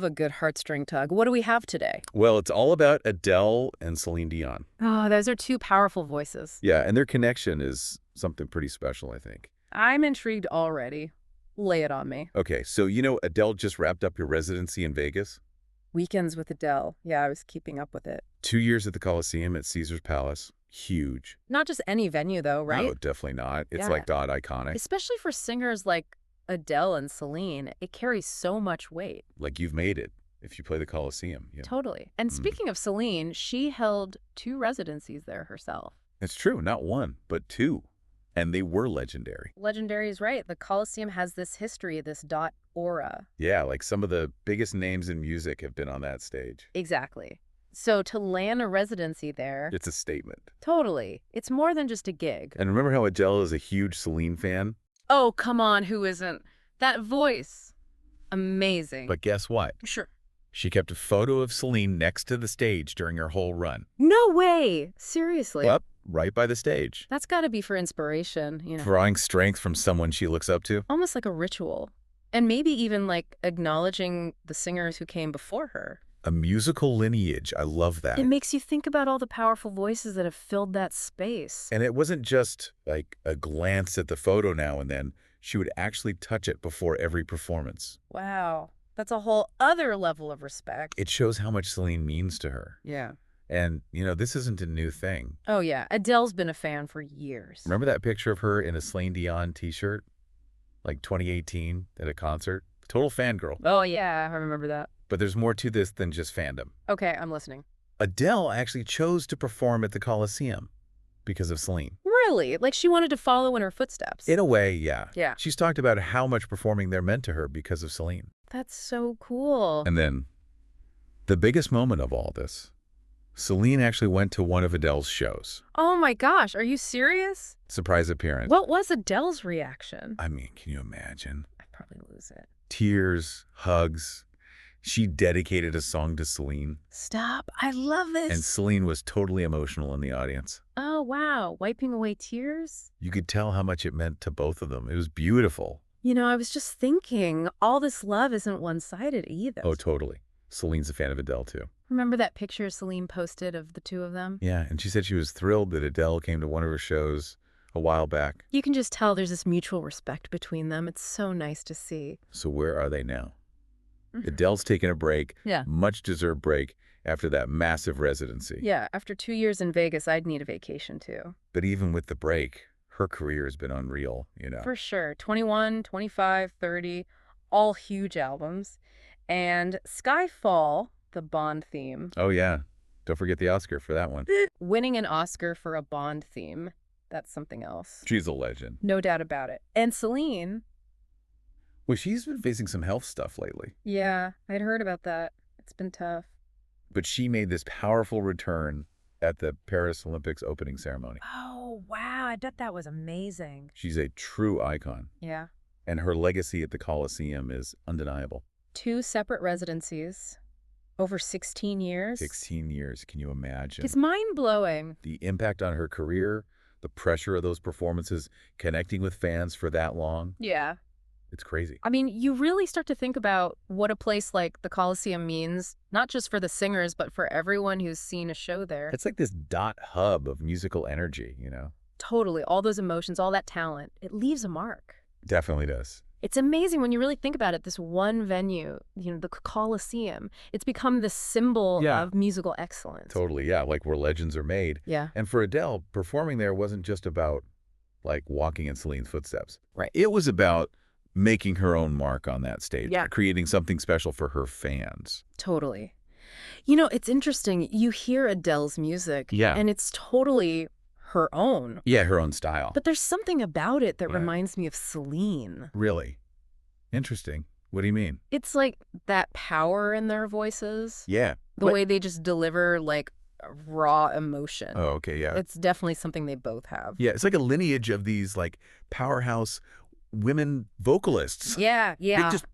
love a good heartstring tug. What do we have today? Well, it's all about Adele and Celine Dion. Oh, those are two powerful voices. Yeah, and their connection is something pretty special, I think. I'm intrigued already. Lay it on me. Okay, so Adele just wrapped up her residency in Vegas. Weekends with Adele. Yeah, I was keeping up with it. 2 years at the Coliseum at Caesar's Palace. Huge. Not just any venue, though, right? No, definitely not. It's Yeah. like God iconic. Especially for singers like Adele and Celine, it carries so much weight. Like you've made it if you play the Coliseum. Yeah. Totally. And speaking of Celine, she held 2 residencies there herself. It's true. Not 1, but 2. And they were legendary. Legendary is right. The Coliseum has this history, this dot aura. Yeah, like some of the biggest names in music have been on that stage. Exactly. So to land a residency there, It's a statement. totally. It's more than just a gig. And remember how Adele is a huge Celine fan? Oh, come on, who isn't? That voice. Amazing. But guess what? Sure. She kept a photo of Celine next to the stage during her whole run. No way. Seriously. Up, right by the stage. That's got to be for inspiration, Drawing strength from someone she looks up to. Almost like a ritual. And maybe even like acknowledging the singers who came before her. A musical lineage. I love that. It makes you think about all the powerful voices that have filled that space. And it wasn't just like a glance at the photo now and then. She would actually touch it before every performance. Wow. That's a whole other level of respect. It shows how much Celine means to her. Yeah. And, this isn't a new thing. Oh, yeah. Adele's been a fan for years. Remember that picture of her in a Celine Dion t-shirt? Like 2018 at a concert? Total fangirl. Oh, yeah. I remember that. But there's more to this than just fandom. Okay, I'm listening. Adele actually chose to perform at the Coliseum because of Celine. Really? Like she wanted to follow in her footsteps? In a way, yeah. Yeah. She's talked about how much performing there meant to her because of Celine. That's so cool. And then, the biggest moment of all this, Celine actually went to one of Adele's shows. Oh my gosh, are you serious? Surprise appearance. What was Adele's reaction? I mean, can you imagine? I'd probably lose it. Tears, hugs. She dedicated a song to Celine. Stop. I love this. And Celine was totally emotional in the audience. Oh, wow. Wiping away tears? You could tell how much it meant to both of them. It was beautiful. I was just thinking, all this love isn't one-sided either. Oh, totally. Celine's a fan of Adele, too. Remember that picture Celine posted of the two of them? Yeah, and she said she was thrilled that Adele came to one of her shows a while back. You can just tell there's this mutual respect between them. It's so nice to see. So where are they now? Adele's taking a break, Yeah. much-deserved break, after that massive residency. Yeah, after 2 years in Vegas, I'd need a vacation too. But even with the break, her career has been unreal, For sure. 21, 25, 30, all huge albums. And Skyfall, the Bond theme. Oh, yeah. Don't forget the Oscar for that one. Winning an Oscar for a Bond theme, that's something else. She's a legend. No doubt about it. And Celine. Well, she's been facing some health stuff lately. Yeah, I'd heard about that. It's been tough. But she made this powerful return at the Paris Olympics opening ceremony. Oh, wow. I bet that was amazing. She's a true icon. Yeah. And her legacy at the Coliseum is undeniable. 2 separate residencies over 16 years. 16 years, can you imagine? It's mind-blowing. The impact on her career, the pressure of those performances, connecting with fans for that long. Yeah. It's crazy. I mean, you really start to think about what a place like the Coliseum means, not just for the singers, but for everyone who's seen a show there. It's like this dot hub of musical energy, Totally. All those emotions, all that talent, it leaves a mark. Definitely does. It's amazing when you really think about it, this one venue, the Coliseum, it's become the symbol of musical excellence. Totally, yeah, like where legends are made. Yeah. And for Adele, performing there wasn't just about, like, walking in Celine's footsteps. Right. It was about making her own mark on that stage. Yeah. Creating something special for her fans. Totally. It's interesting. You hear Adele's music, Yeah. and it's totally her own. Yeah, her own style. But there's something about it that Yeah. reminds me of Celine. Really? Interesting. What do you mean? It's like that power in their voices. Yeah. The way they just deliver like raw emotion. Oh, okay, yeah. It's definitely something they both have. Yeah, it's like a lineage of these, like, powerhouse women vocalists. Yeah, yeah. They just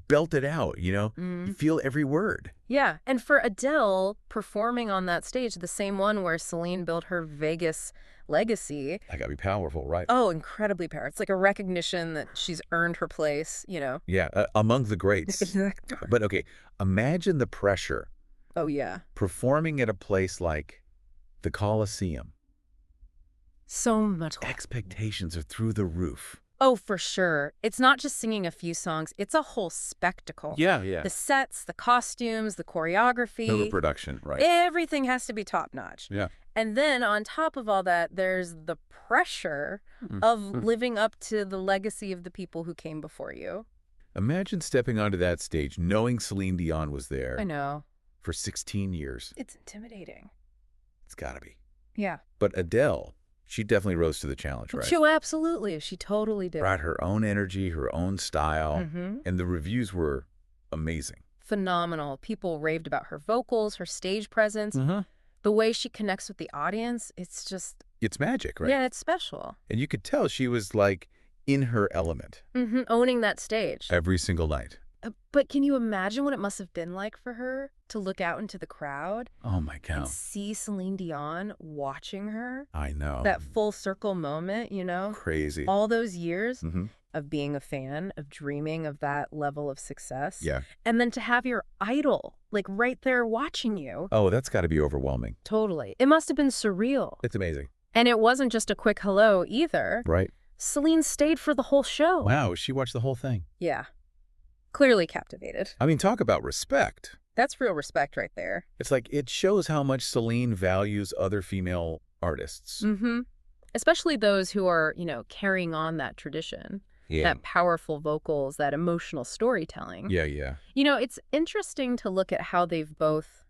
belt it out, You feel every word. Yeah, and for Adele, performing on that stage, the same one where Celine built her Vegas legacy. That gotta be powerful, right? Oh, incredibly powerful. It's like a recognition that she's earned her place. Yeah, among the greats. Exactly. But okay, imagine the pressure Oh, yeah. performing at a place like the Colosseum. So much. Expectations are through the roof. Oh, for sure. It's not just singing a few songs. It's a whole spectacle. Yeah, yeah. The sets, the costumes, the choreography. Overproduction, right? Everything has to be top notch. Yeah. And then on top of all that, there's the pressure of living up to the legacy of the people who came before you. Imagine stepping onto that stage knowing Celine Dion was there I know. for 16 years. It's intimidating. It's gotta be. Yeah. But Adele, she definitely rose to the challenge, right? She absolutely. She totally did. Brought her own energy, her own style, Mm-hmm. and the reviews were amazing. Phenomenal. People raved about her vocals, her stage presence, the way she connects with the audience. It's just, It's magic, right? yeah, it's special. And you could tell she was like in her element Owning that stage. every single night. But can you imagine what it must have been like for her to look out into the crowd Oh my and God. see Celine Dion watching her? I know. That full circle moment. Crazy. All those years Mm-hmm. of being a fan, of dreaming of that level of success. Yeah. And then to have your idol, like right there watching you. Oh, that's got to be overwhelming. Totally. It must have been surreal. It's amazing. And it wasn't just a quick hello either. Right? Celine stayed for the whole show. Wow, she watched the whole thing. Yeah. Clearly captivated. I mean, talk about respect. That's real respect right there. It's like it shows how much Celine values other female artists. Mm-hmm. Especially those who are, carrying on that tradition. Yeah. That powerful vocals, that emotional storytelling. Yeah, yeah. It's interesting to look at how they've both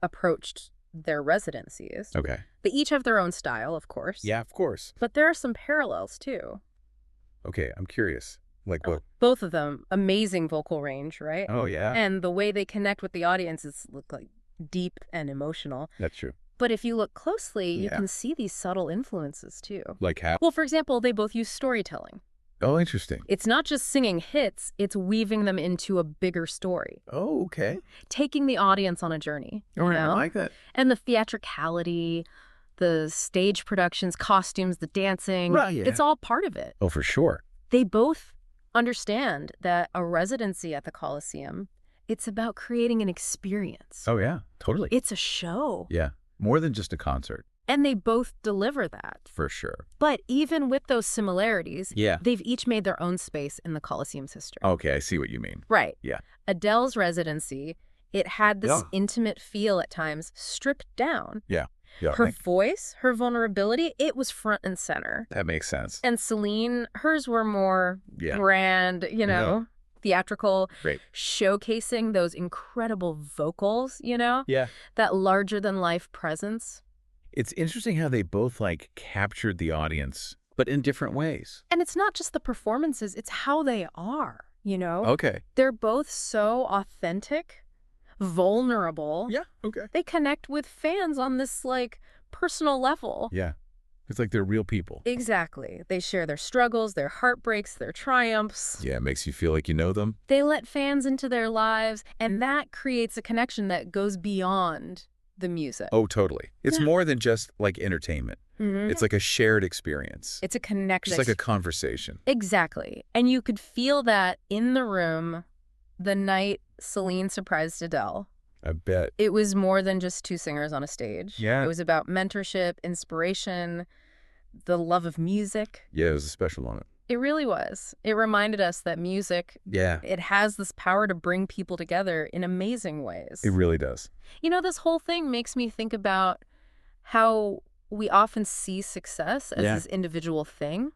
approached their residencies. Okay. They each have their own style, of course. Yeah, of course. But there are some parallels, too. Okay, I'm curious. Like what? Both of them, amazing vocal range, right? Oh, yeah. And the way they connect with the audience look like deep and emotional. That's true. But if you look closely, you Yeah. can see these subtle influences, too. Like how? Well, for example, they both use storytelling. Oh, interesting. It's not just singing hits, it's weaving them into a bigger story, Oh, okay. taking the audience on a journey. All right, you I know? like that. And the theatricality, the stage productions, costumes, the dancing, Right, yeah. it's all part of it. Oh, for sure. They both understand that a residency at the Colosseum, it's about creating an experience. Oh, yeah, totally. It's a show. Yeah, more than just a concert, And they both deliver that. for sure. But even with those similarities, Yeah. they've each made their own space in the Colosseum's history. Okay, I see what you mean. Right. Yeah. Adele's residency, it had this Yeah. intimate feel at times, stripped down. Yeah. Yeah. Her voice, her vulnerability, it was front and center. That makes sense. And Celine, hers were more Yeah. grand, theatrical, Great. showcasing those incredible vocals, Yeah. that larger-than-life presence. It's interesting how they both like captured the audience, but in different ways. And it's not just the performances, it's how they are. Okay. They're both so authentic, vulnerable. Yeah. Okay. They connect with fans on this, personal level. Yeah. It's like they're real people. Exactly. They share their struggles, their heartbreaks, their triumphs. Yeah, it makes you feel like you know them. They let fans into their lives, and that creates a connection that goes beyond the music. Oh, totally. It's Yeah. more than just like entertainment. Mhm. It's like a shared experience. It's a connection. Just like a conversation. Exactly. And you could feel that in the room the night Celine surprised Adele. I bet. It was more than just two singers on a stage. Yeah. It was about mentorship, inspiration, the love of music. Yeah, it was a special moment. It really was. It reminded us that music, Yeah, it has this power to bring people together in amazing ways. it really does. This whole thing makes me think about how we often see success as Yeah. this individual thing.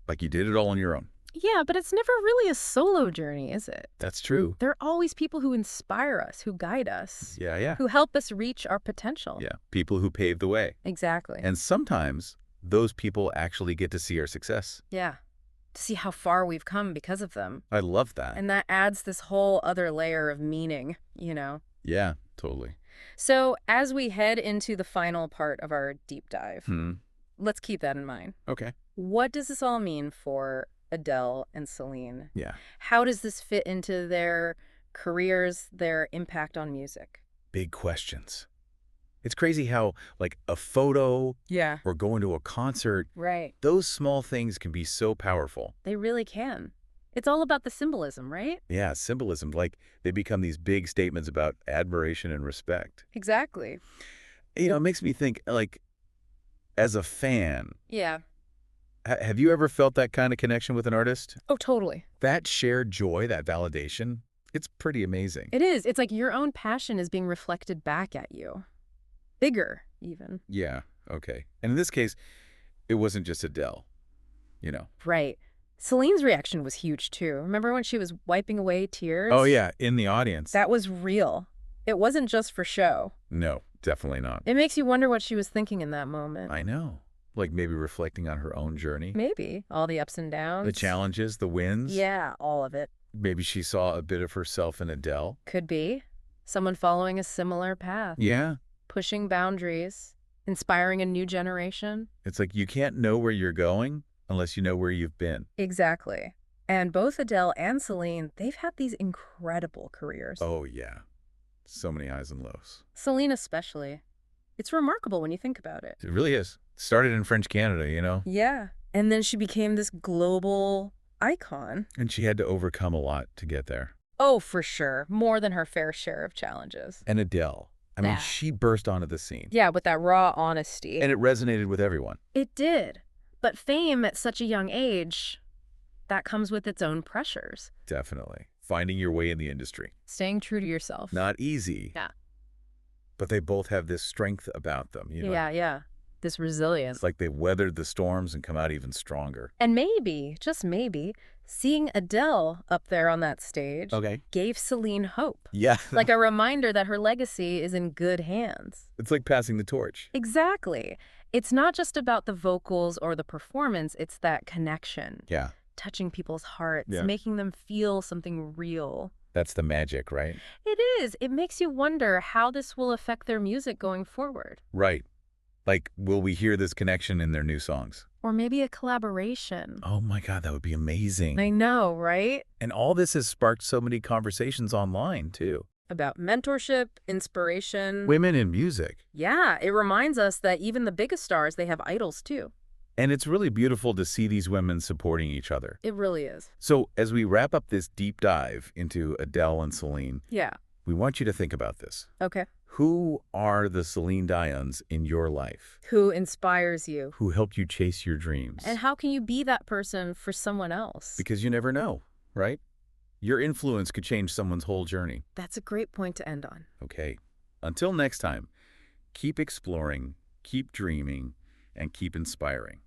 Like you did it all on your own. Yeah, but it's never really a solo journey, is it? That's true. There are always people who inspire us, who guide us, Yeah, yeah. who help us reach our potential. Yeah, people who paved the way. Exactly. And sometimes those people actually get to see our success. Yeah. To see how far we've come because of them. I love that. And that adds this whole other layer of meaning. Yeah, totally. So as we head into the final part of our deep dive, let's keep that in mind. Okay. What does this all mean for Adele and Celine? Yeah. How does this fit into their careers, their impact on music? Big questions. It's crazy how, like, a photo Yeah. or going to a concert, Right. those small things can be so powerful. They really can. It's all about the symbolism, right? Yeah, symbolism, like, they become these big statements about admiration and respect. Exactly. It makes me think, like, as a fan, Yeah. have you ever felt that kind of connection with an artist? Oh, totally. That shared joy, that validation, it's pretty amazing. It is. It's like your own passion is being reflected back at you. Bigger, even. Yeah, okay. And in this case, it wasn't just Adele, you know. Right. Celine's reaction was huge, too. Remember when she was wiping away tears? Oh, yeah, in the audience. That was real. It wasn't just for show. No, definitely not. It makes you wonder what she was thinking in that moment. I know. Like maybe reflecting on her own journey. Maybe. All the ups and downs. The challenges, the wins. Yeah, all of it. Maybe she saw a bit of herself in Adele. Could be. Someone following a similar path. Yeah. Pushing boundaries. Inspiring a new generation. It's like you can't know where you're going unless you know where you've been. Exactly. And both Adele and Celine, they've had these incredible careers. Oh, yeah. So many highs and lows. Celine especially. It's remarkable when you think about it. It really is. Started in French Canada, you know? Yeah. And then she became this global icon. And she had to overcome a lot to get there. Oh, for sure. More than her fair share of challenges. And Adele. I mean, Yeah. she burst onto the scene. Yeah, with that raw honesty. And it resonated with everyone. It did. But fame at such a young age, that comes with its own pressures. Definitely. Finding your way in the industry. Staying true to yourself. Not easy. Yeah. But they both have this strength about them, you know? Yeah. This resilience. It's like they've weathered the storms and come out even stronger. And maybe, just maybe, seeing Adele up there on that stage gave Celine hope. Yeah. Like a reminder that her legacy is in good hands. It's like passing the torch. Exactly. It's not just about the vocals or the performance, it's that connection. Yeah. Touching people's hearts, Yeah. making them feel something real. That's the magic, right? It is. It makes you wonder how this will affect their music going forward. Right. Like, will we hear this connection in their new songs? Or maybe a collaboration. Oh my God, that would be amazing. I know, right? And all this has sparked so many conversations online, too. About mentorship, inspiration. Women in music. Yeah, it reminds us that even the biggest stars, they have idols too. And it's really beautiful to see these women supporting each other. It really is. So as we wrap up this deep dive into Adele and Celine, Yeah. we want you to think about this. Okay. Who are the Celine Dions in your life? Who inspires you? Who helped you chase your dreams? And how can you be that person for someone else? Because you never know, right? Your influence could change someone's whole journey. That's a great point to end on. Okay. Until next time, keep exploring, keep dreaming, and keep inspiring.